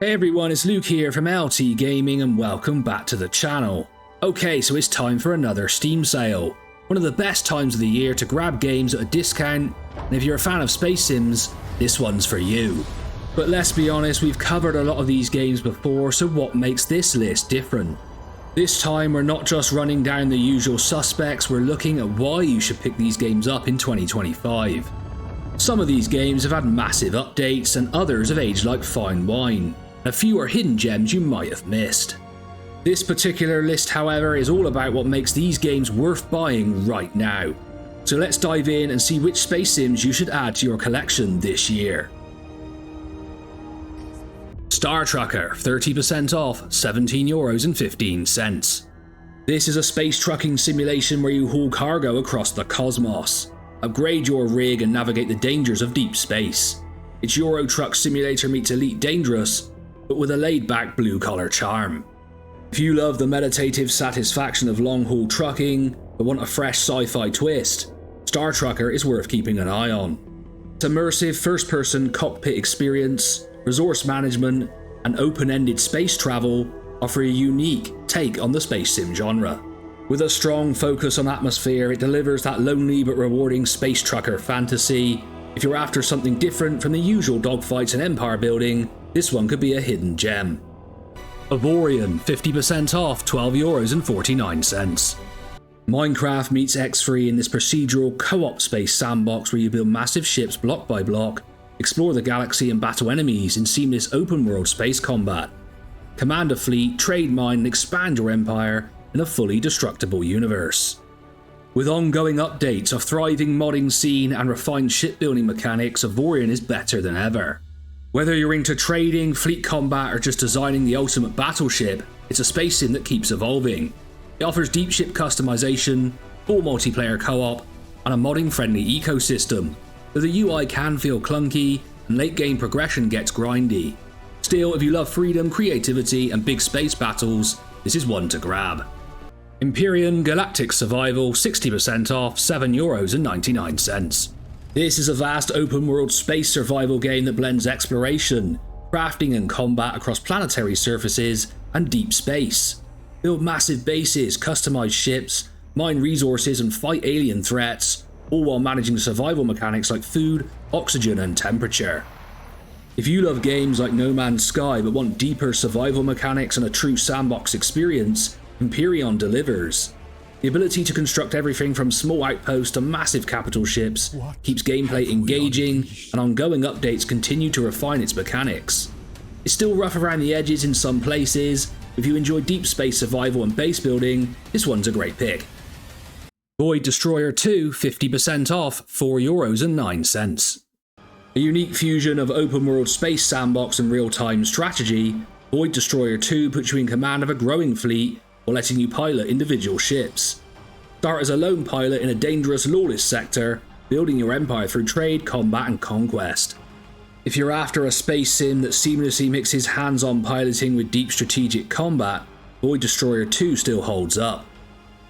Hey everyone, it's Luke here from LT Gaming and welcome back to the channel. Okay, so it's time for another Steam sale. One of the best times of the year to grab games at a discount, and if you're a fan of space sims, this one's for you. But let's be honest, we've covered a lot of these games before, so what makes this list different? This time we're not just running down the usual suspects, we're looking at why you should pick these games up in 2025. Some of these games have had massive updates and others have aged like fine wine. A few are hidden gems you might have missed. This particular list, however, is all about what makes these games worth buying right now. So let's dive in and see which space sims you should add to your collection this year. Star Trucker, 30% off, €17.15. This is a space trucking simulation where you haul cargo across the cosmos. Upgrade your rig and navigate the dangers of deep space. It's Euro Truck Simulator meets Elite Dangerous, but with a laid-back blue-collar charm. If you love the meditative satisfaction of long-haul trucking, but want a fresh sci-fi twist, Star Trucker is worth keeping an eye on. Its immersive first-person cockpit experience, resource management, and open-ended space travel offer a unique take on the space sim genre. With a strong focus on atmosphere, it delivers that lonely but rewarding space trucker fantasy. If you're after something different from the usual dogfights and empire building, this one could be a hidden gem. Avorion, 50% off, €12.49. Minecraft meets X3 in this procedural co-op space sandbox where you build massive ships block by block, explore the galaxy and battle enemies in seamless open world space combat. Command a fleet, trade mine and expand your empire in a fully destructible universe. With ongoing updates, a thriving modding scene and refined shipbuilding mechanics, Avorion is better than ever. Whether you're into trading, fleet combat or just designing the ultimate battleship, it's a space sim that keeps evolving. It offers deep ship customization, full multiplayer co-op, and a modding friendly ecosystem, though the UI can feel clunky and late game progression gets grindy. Still, if you love freedom, creativity and big space battles, this is one to grab. Empyrion Galactic Survival, 60% off, €7.99. This is a vast open world space survival game that blends exploration, crafting and combat across planetary surfaces and deep space. Build massive bases, customize ships, mine resources and fight alien threats, all while managing survival mechanics like food, oxygen and temperature. If you love games like No Man's Sky but want deeper survival mechanics and a true sandbox experience, Empyrion delivers. The ability to construct everything from small outposts to massive capital ships keeps gameplay engaging, and ongoing updates continue to refine its mechanics. It's still rough around the edges in some places, but if you enjoy deep space survival and base building, this one's a great pick. Void Destroyer 2, 50% off, €4.09. A unique fusion of open world space sandbox and real-time strategy, Void Destroyer 2 puts you in command of a growing fleet or letting you pilot individual ships. Start as a lone pilot in a dangerous, lawless sector, building your empire through trade, combat and conquest. If you're after a space sim that seamlessly mixes hands-on piloting with deep strategic combat, Void Destroyer 2 still holds up.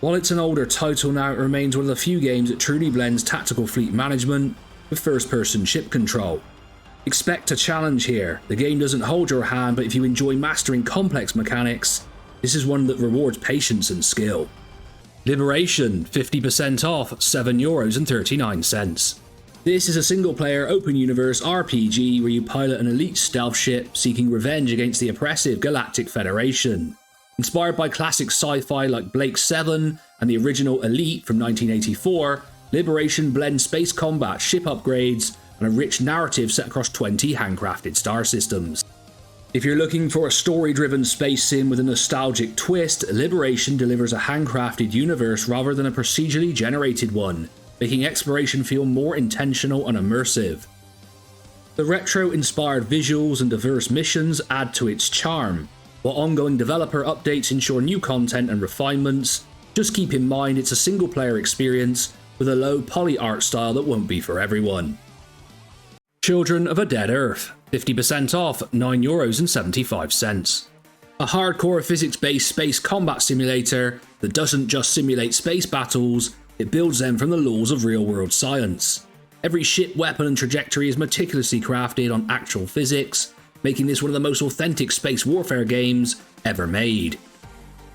While it's an older title now, it remains one of the few games that truly blends tactical fleet management with first-person ship control. Expect a challenge here. The game doesn't hold your hand, but if you enjoy mastering complex mechanics, this is one that rewards patience and skill. Liberation, 50% off, €7.39. This is a single-player open-universe RPG where you pilot an elite stealth ship seeking revenge against the oppressive Galactic Federation. Inspired by classic sci-fi like Blake 7 and the original Elite from 1984, Liberation blends space combat, ship upgrades, and a rich narrative set across 20 handcrafted star systems. If you're looking for a story-driven space sim with a nostalgic twist, Liberation delivers a handcrafted universe rather than a procedurally generated one, making exploration feel more intentional and immersive. The retro-inspired visuals and diverse missions add to its charm, while ongoing developer updates ensure new content and refinements. Just keep in mind it's a single-player experience with a low poly art style that won't be for everyone. Children of a Dead Earth, 50% off, €9.75. A hardcore physics-based space combat simulator that doesn't just simulate space battles, it builds them from the laws of real-world science. Every ship, weapon and trajectory is meticulously crafted on actual physics, making this one of the most authentic space warfare games ever made.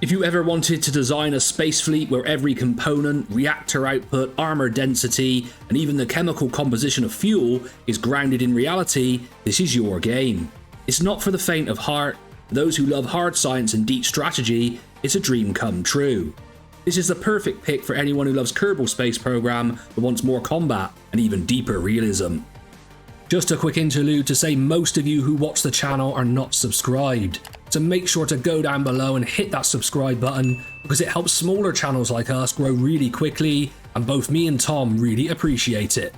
If you ever wanted to design a space fleet where every component, reactor output, armor density, and even the chemical composition of fuel is grounded in reality, this is your game. It's not for the faint of heart. For those who love hard science and deep strategy, it's a dream come true. This is the perfect pick for anyone who loves Kerbal Space Program but wants more combat and even deeper realism. Just a quick interlude to say most of you who watch the channel are not subscribed, so make sure to go down below and hit that subscribe button because it helps smaller channels like us grow really quickly, and both me and Tom really appreciate it.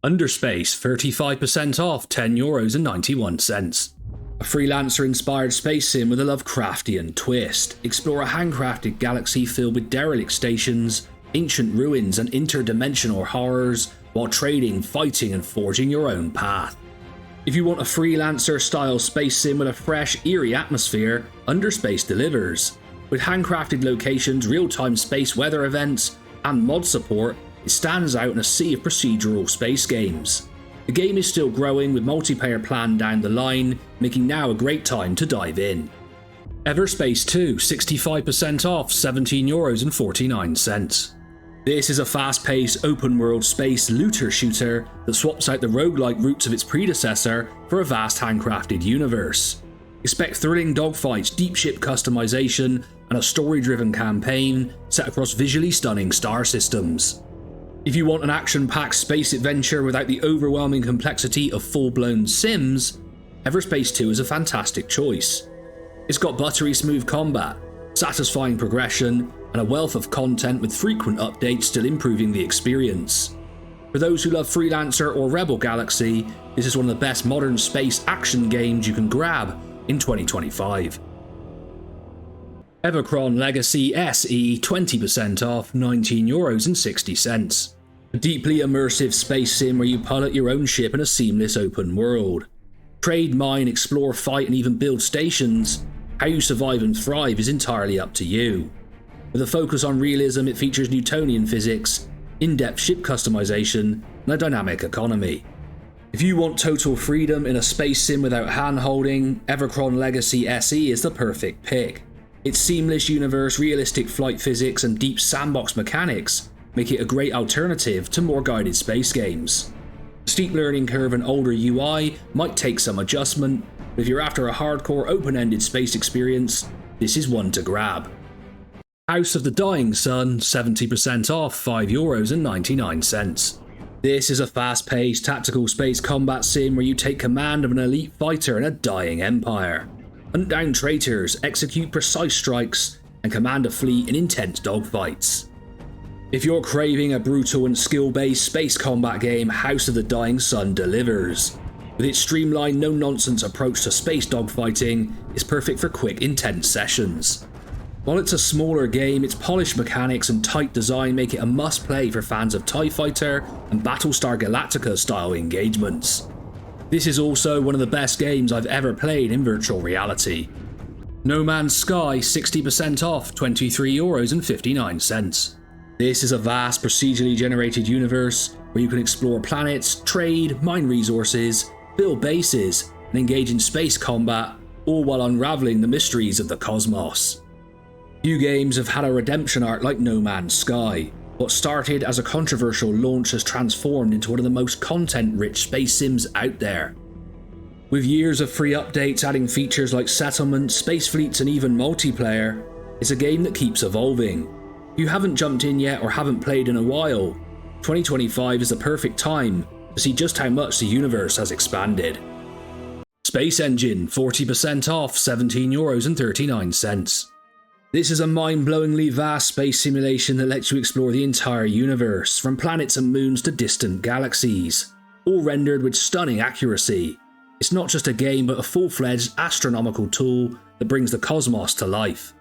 Underspace, 35% off, €10.91. A freelancer-inspired space sim with a Lovecraftian twist. Explore a handcrafted galaxy filled with derelict stations, ancient ruins and interdimensional horrors, while trading, fighting and forging your own path. If you want a freelancer-style space sim with a fresh, eerie atmosphere, Underspace delivers. With handcrafted locations, real-time space weather events, and mod support, it stands out in a sea of procedural space games. The game is still growing with multiplayer planned down the line, making now a great time to dive in. Everspace 2, 65% off, €17.49. This is a fast-paced, open-world space looter shooter that swaps out the roguelike roots of its predecessor for a vast handcrafted universe. Expect thrilling dogfights, deep ship customization, and a story-driven campaign set across visually stunning star systems. If you want an action-packed space adventure without the overwhelming complexity of full-blown sims, Everspace 2 is a fantastic choice. It's got buttery smooth combat, satisfying progression, and a wealth of content with frequent updates still improving the experience. For those who love Freelancer or Rebel Galaxy, this is one of the best modern space action games you can grab in 2025. Evochron Legacy SE, 20% off, €19.60. A deeply immersive space sim where you pilot your own ship in a seamless open world. Trade, mine, explore, fight and even build stations. How you survive and thrive is entirely up to you. With a focus on realism, it features Newtonian physics, in-depth ship customization, and a dynamic economy. If you want total freedom in a space sim without hand-holding, Everspace Legacy SE is the perfect pick. Its seamless universe, realistic flight physics, and deep sandbox mechanics make it a great alternative to more guided space games. The steep learning curve and older UI might take some adjustment, but if you're after a hardcore open-ended space experience, this is one to grab. House of the Dying Sun, 70% off, €5.99. This is a fast-paced tactical space combat sim where you take command of an elite fighter in a dying empire. Hunt down traitors, execute precise strikes, and command a fleet in intense dogfights. If you're craving a brutal and skill-based space combat game, House of the Dying Sun delivers. With its streamlined, no-nonsense approach to space dogfighting, it's perfect for quick, intense sessions. While it's a smaller game, its polished mechanics and tight design make it a must-play for fans of TIE Fighter and Battlestar Galactica style engagements. This is also one of the best games I've ever played in virtual reality. No Man's Sky, 60% off, €23.59. This is a vast procedurally generated universe where you can explore planets, trade, mine resources, build bases, and engage in space combat, all while unraveling the mysteries of the cosmos. Few games have had a redemption arc like No Man's Sky. What started as a controversial launch has transformed into one of the most content-rich space sims out there. With years of free updates adding features like settlements, space fleets and even multiplayer, it's a game that keeps evolving. If you haven't jumped in yet or haven't played in a while, 2025 is the perfect time to see just how much the universe has expanded. Space Engine, 40% off, €17.39. This is a mind-blowingly vast space simulation that lets you explore the entire universe, from planets and moons to distant galaxies, all rendered with stunning accuracy. It's not just a game, but a full-fledged astronomical tool that brings the cosmos to life.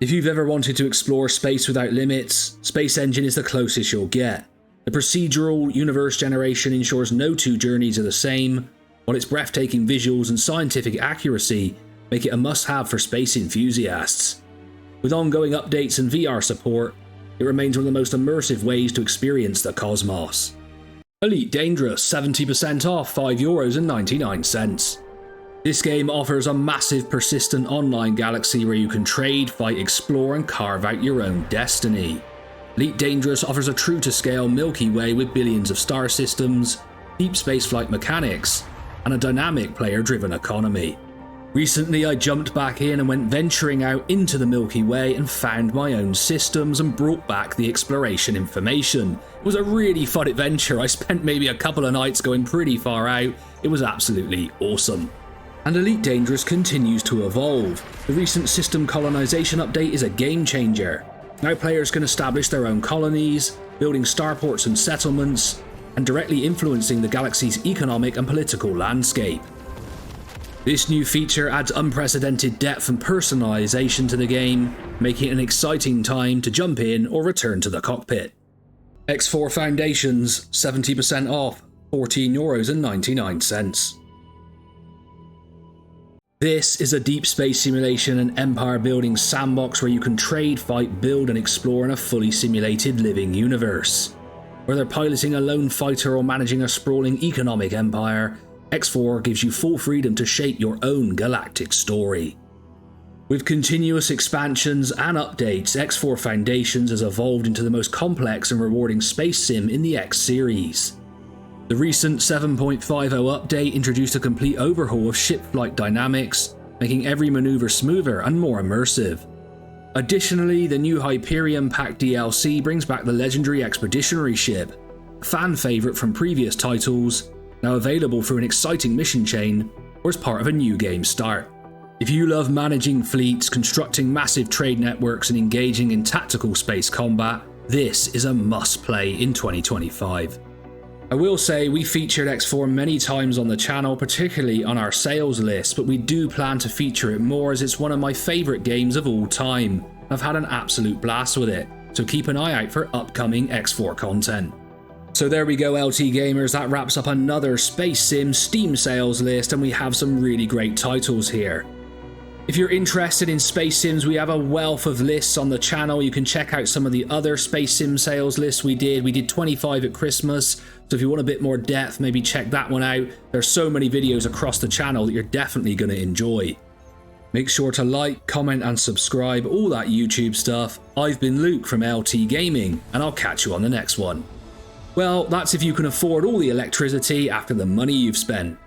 If you've ever wanted to explore space without limits, Space Engine is the closest you'll get. The procedural universe generation ensures no two journeys are the same, while its breathtaking visuals and scientific accuracy make it a must-have for space enthusiasts. With ongoing updates and VR support, it remains one of the most immersive ways to experience the cosmos. Elite Dangerous, 70% off, €5.99. This game offers a massive persistent online galaxy where you can trade, fight, explore and carve out your own destiny. Elite Dangerous offers a true to scale Milky Way with billions of star systems, deep space flight mechanics, and a dynamic player driven economy. Recently I jumped back in and went venturing out into the Milky Way and found my own systems and brought back the exploration information. It was a really fun adventure. I spent maybe a couple of nights going pretty far out. It was absolutely awesome. And Elite Dangerous continues to evolve. The recent system colonization update is a game changer. Now players can establish their own colonies, building starports and settlements, and directly influencing the galaxy's economic and political landscape. This new feature adds unprecedented depth and personalization to the game, making it an exciting time to jump in or return to the cockpit. X4 Foundations, 70% off, €14.99. This is a deep space simulation and empire building sandbox where you can trade, fight, build and explore in a fully simulated living universe. Whether piloting a lone fighter or managing a sprawling economic empire, X4 gives you full freedom to shape your own galactic story. With continuous expansions and updates, X4 Foundations has evolved into the most complex and rewarding space sim in the X series. The recent 7.50 update introduced a complete overhaul of ship flight dynamics, making every maneuver smoother and more immersive. Additionally, the new Empyrion Pack DLC brings back the legendary expeditionary ship, a fan favourite from previous titles, now available through an exciting mission chain or as part of a new game start. If you love managing fleets, constructing massive trade networks and engaging in tactical space combat, this is a must-play in 2025. I will say we featured X4 many times on the channel, particularly on our sales list, but we do plan to feature it more as it's one of my favourite games of all time. I've had an absolute blast with it, so keep an eye out for upcoming X4 content. So there we go, LT gamers, that wraps up another Space Sim Steam sales list, and we have some really great titles here. If you're interested in Space Sims, we have a wealth of lists on the channel. You can check out some of the other Space Sim sales lists we did. We did 25 at Christmas, so if you want a bit more depth, maybe check that one out. There's so many videos across the channel that you're definitely going to enjoy. Make sure to like, comment and subscribe, all that YouTube stuff. I've been Luke from LT Gaming, and I'll catch you on the next one. Well, that's if you can afford all the electricity after the money you've spent.